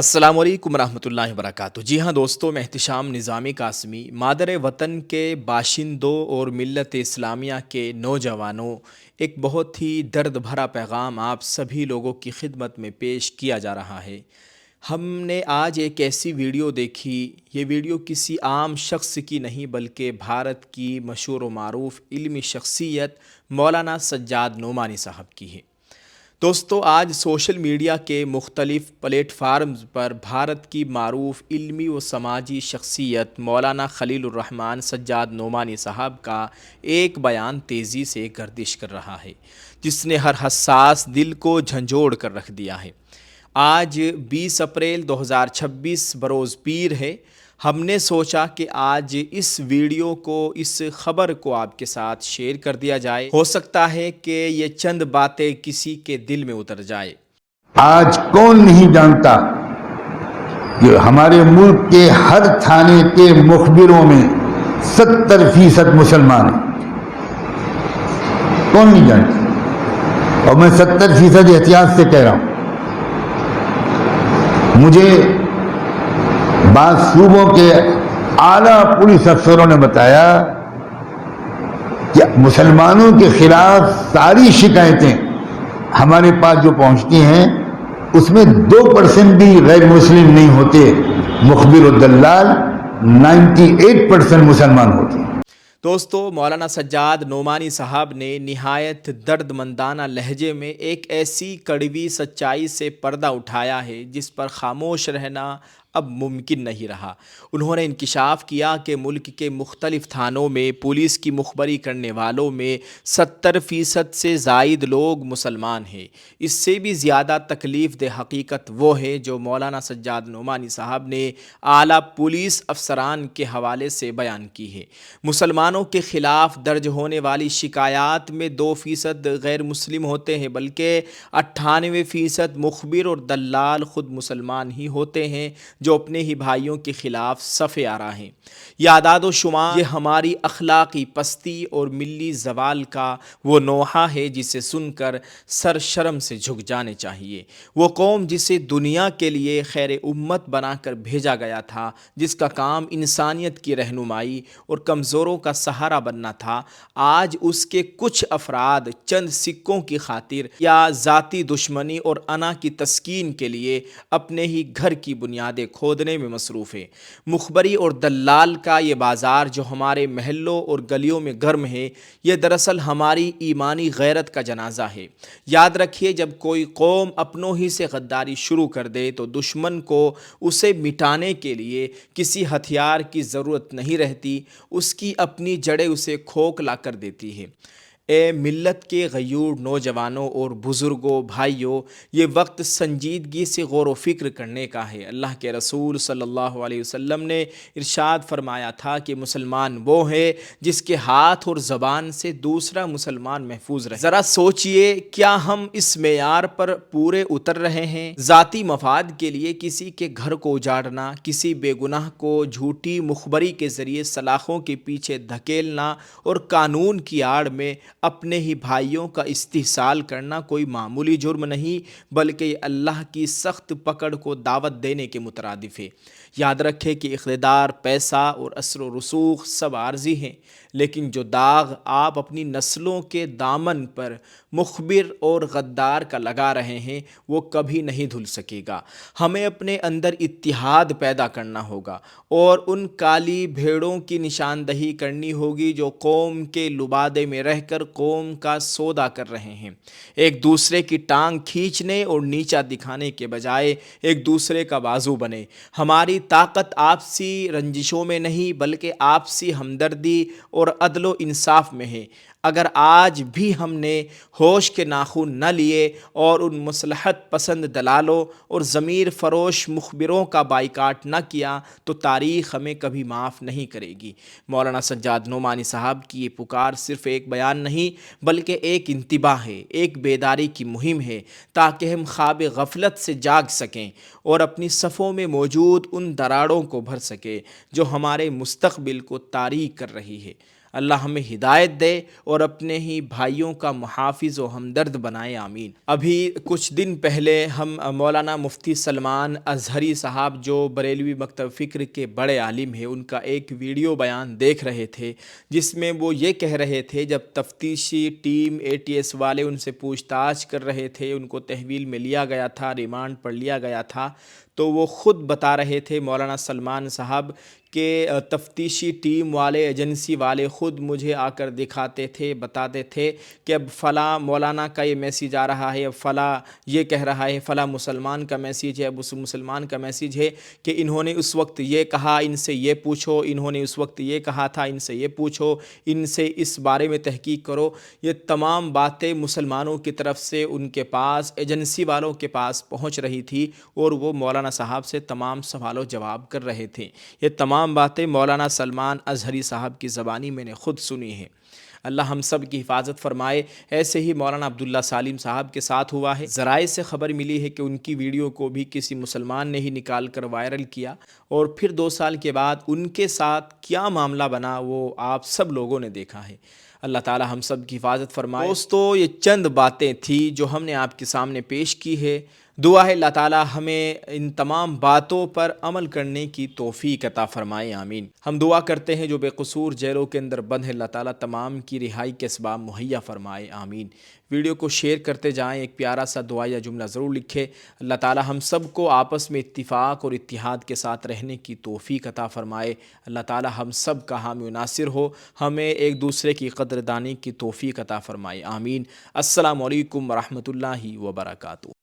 السلام علیکم ورحمۃ اللہ وبرکاتہ۔ جی ہاں دوستو، میں احتشام نظامی قاسمی مادر وطن کے باشندوں اور ملت اسلامیہ کے نوجوانوں، ایک بہت ہی درد بھرا پیغام آپ سبھی لوگوں کی خدمت میں پیش کیا جا رہا ہے۔ ہم نے آج ایک ایسی ویڈیو دیکھی، یہ ویڈیو کسی عام شخص کی نہیں بلکہ بھارت کی مشہور و معروف علمی شخصیت مولانا سجاد نعمانی صاحب کی ہے۔ دوستو، آج سوشل میڈیا کے مختلف پلیٹ فارمز پر بھارت کی معروف علمی و سماجی شخصیت مولانا خلیل الرحمن سجاد نعمانی صاحب کا ایک بیان تیزی سے گردش کر رہا ہے، جس نے ہر حساس دل کو جھنجھوڑ کر رکھ دیا ہے۔ آج 20 اپریل 2026 بروز پیر ہے۔ ہم نے سوچا کہ آج اس ویڈیو کو، اس خبر کو آپ کے ساتھ شیئر کر دیا جائے۔ ہو سکتا ہے کہ یہ چند باتیں کسی کے دل میں اتر جائے۔ آج کون نہیں جانتا کہ ہمارے ملک کے ہر تھانے کے مخبروں میں 70% مسلمان ہیں؟ کون نہیں جانتا؟ اور میں 70% احتیاط سے کہہ رہا ہوں۔ مجھے بعض صوبوں کے اعلیٰ پولیس افسروں نے بتایا کہ مسلمانوں کے خلاف ساری شکایتیں ہمارے پاس جو پہنچتی ہیں اس میں 2% بھی غیر مسلم نہیں ہوتے، مخبر و دلال 98% مسلمان ہوتے ہیں۔ دوستو، مولانا سجاد نعمانی صاحب نے نہایت درد مندانہ لہجے میں ایک ایسی کڑوی سچائی سے پردہ اٹھایا ہے جس پر خاموش رہنا اب ممکن نہیں رہا۔ انہوں نے انکشاف کیا کہ ملک کے مختلف تھانوں میں پولیس کی مخبری کرنے والوں میں 70% سے زائد لوگ مسلمان ہیں۔ اس سے بھی زیادہ تکلیف دہ حقیقت وہ ہے جو مولانا سجاد نعمانی صاحب نے اعلیٰ پولیس افسران کے حوالے سے بیان کی ہے۔ مسلمانوں کے خلاف درج ہونے والی شکایات میں 2% غیر مسلم ہوتے ہیں، بلکہ 98% مخبر اور دلال خود مسلمان ہی ہوتے ہیں جو اپنے ہی بھائیوں کے خلاف صف آرا ہیں۔ یہ اعداد و شمار، یہ ہماری اخلاقی پستی اور ملی زوال کا وہ نوحہ ہے جسے سن کر سر شرم سے جھک جانے چاہیے۔ وہ قوم جسے دنیا کے لیے خیر امت بنا کر بھیجا گیا تھا، جس کا کام انسانیت کی رہنمائی اور کمزوروں کا سہارا بننا تھا، آج اس کے کچھ افراد چند سکوں کی خاطر یا ذاتی دشمنی اور انا کی تسکین کے لیے اپنے ہی گھر کی بنیادیں کھودنے میں مصروف ہے۔ مخبری اور دلال کا یہ بازار جو ہمارے محلوں اور گلیوں میں گرم ہے، یہ دراصل ہماری ایمانی غیرت کا جنازہ ہے۔ یاد رکھیے، جب کوئی قوم اپنوں ہی سے غداری شروع کر دے تو دشمن کو اسے مٹانے کے لیے کسی ہتھیار کی ضرورت نہیں رہتی، اس کی اپنی جڑیں اسے کھوکھلا کر دیتی ہے۔ اے ملت کے غیور نوجوانوں اور بزرگوں، بھائیوں، یہ وقت سنجیدگی سے غور و فکر کرنے کا ہے۔ اللہ کے رسول صلی اللہ علیہ وسلم نے ارشاد فرمایا تھا کہ مسلمان وہ ہے جس کے ہاتھ اور زبان سے دوسرا مسلمان محفوظ رہے۔ ذرا سوچئے، کیا ہم اس معیار پر پورے اتر رہے ہیں؟ ذاتی مفاد کے لیے کسی کے گھر کو اجاڑنا، کسی بے گناہ کو جھوٹی مخبری کے ذریعے سلاخوں کے پیچھے دھکیلنا اور قانون کی آڑ میں اپنے ہی بھائیوں کا استحصال کرنا کوئی معمولی جرم نہیں، بلکہ یہ اللہ کی سخت پکڑ کو دعوت دینے کے مترادف ہے۔ یاد رکھیں کہ اقتدار، پیسہ اور اثر و رسوخ سب عارضی ہیں، لیکن جو داغ آپ اپنی نسلوں کے دامن پر مخبر اور غدار کا لگا رہے ہیں وہ کبھی نہیں دھل سکے گا۔ ہمیں اپنے اندر اتحاد پیدا کرنا ہوگا اور ان کالی بھیڑوں کی نشاندہی کرنی ہوگی جو قوم کے لبادے میں رہ کر قوم کا سودا کر رہے ہیں۔ ایک دوسرے کی ٹانگ کھینچنے اور نیچا دکھانے کے بجائے ایک دوسرے کا بازو بنے۔ ہماری طاقت آپسی رنجشوں میں نہیں بلکہ آپسی ہمدردی اور عدل و انصاف میں ہے۔ اگر آج بھی ہم نے ہوش کے ناخن نہ لیے اور ان مصلحت پسند دلالوں اور ضمیر فروش مخبروں کا بائیکاٹ نہ کیا تو تاریخ ہمیں کبھی معاف نہیں کرے گی۔ مولانا سجاد نعمانی صاحب کی یہ پکار صرف ایک بیان نہیں بلکہ ایک انتباہ ہے، ایک بیداری کی مہم ہے، تاکہ ہم خواب غفلت سے جاگ سکیں اور اپنی صفوں میں موجود ان دراڑوں کو بھر سکیں جو ہمارے مستقبل کو تاریک کر رہی ہے۔ اللہ ہمیں ہدایت دے اور اپنے ہی بھائیوں کا محافظ و ہمدرد بنائے، آمین۔ ابھی کچھ دن پہلے ہم مولانا مفتی سلمان اظہری صاحب جو بریلوی مکتب فکر کے بڑے عالم ہیں، ان کا ایک ویڈیو بیان دیکھ رہے تھے، جس میں وہ یہ کہہ رہے تھے جب تفتیشی ٹیم ATS والے ان سے پوچھ تاچھ کر رہے تھے، ان کو تحویل میں لیا گیا تھا، ریمانڈ پر لیا گیا تھا، تو وہ خود بتا رہے تھے مولانا سلمان صاحب کہ تفتیشی ٹیم والے، ایجنسی والے خود مجھے آ کر دکھاتے تھے، بتاتے تھے کہ اب فلاں مولانا کا یہ میسیج آ رہا ہے، اب فلاں یہ کہہ رہا ہے، فلاں مسلمان کا میسیج ہے، اب اس مسلمان کا میسیج ہے کہ انہوں نے اس وقت یہ کہا، ان سے یہ پوچھو، انہوں نے اس وقت یہ کہا تھا، ان سے یہ پوچھو، ان سے اس بارے میں تحقیق کرو۔ یہ تمام باتیں مسلمانوں کی طرف سے ان کے پاس، ایجنسی والوں کے پاس پہنچ رہی تھی، اور وہ مولانا صاحب سے تمام سوال و جواب کر رہے تھے۔ یہ تمام باتیں مولانا سلمان اظہری صاحب کی زبانی میں نے خود سنی ہیں۔ اللہ ہم سب کی حفاظت فرمائے۔ ایسے ہی مولانا عبداللہ سالم صاحب کے ساتھ ہوا ہے۔ ذرائع سے خبر ملی ہے کہ ان کی ویڈیو کو بھی کسی مسلمان نے ہی نکال کر وائرل کیا، اور پھر 2 سال کے بعد ان کے ساتھ کیا معاملہ بنا وہ آپ سب لوگوں نے دیکھا ہے۔ اللہ تعالی ہم سب کی حفاظت فرمائے۔ دوستو، یہ چند باتیں تھیں جو ہم نے آپ کے سامنے پیش کی ہے۔ دعا ہے اللہ تعالی ہمیں ان تمام باتوں پر عمل کرنے کی توفیق عطا فرمائے، آمین۔ ہم دعا کرتے ہیں جو بے قصور جیلوں کے اندر بند ہے، اللہ تعالی تمام کی رہائی کے اسباب مہیا فرمائے، آمین۔ ویڈیو کو شیئر کرتے جائیں، ایک پیارا سا دعائیہ جملہ ضرور لکھیں۔ اللہ تعالی ہم سب کو آپس میں اتفاق اور اتحاد کے ساتھ رہنے کی توفیق عطا فرمائے۔ اللہ تعالی ہم سب کا حامی و ناصر ہو، ہمیں ایک دوسرے کی قدردانی کی توفیق عطا فرمائے، آمین۔ السلام علیکم ورحمۃ اللہ وبرکاتہ۔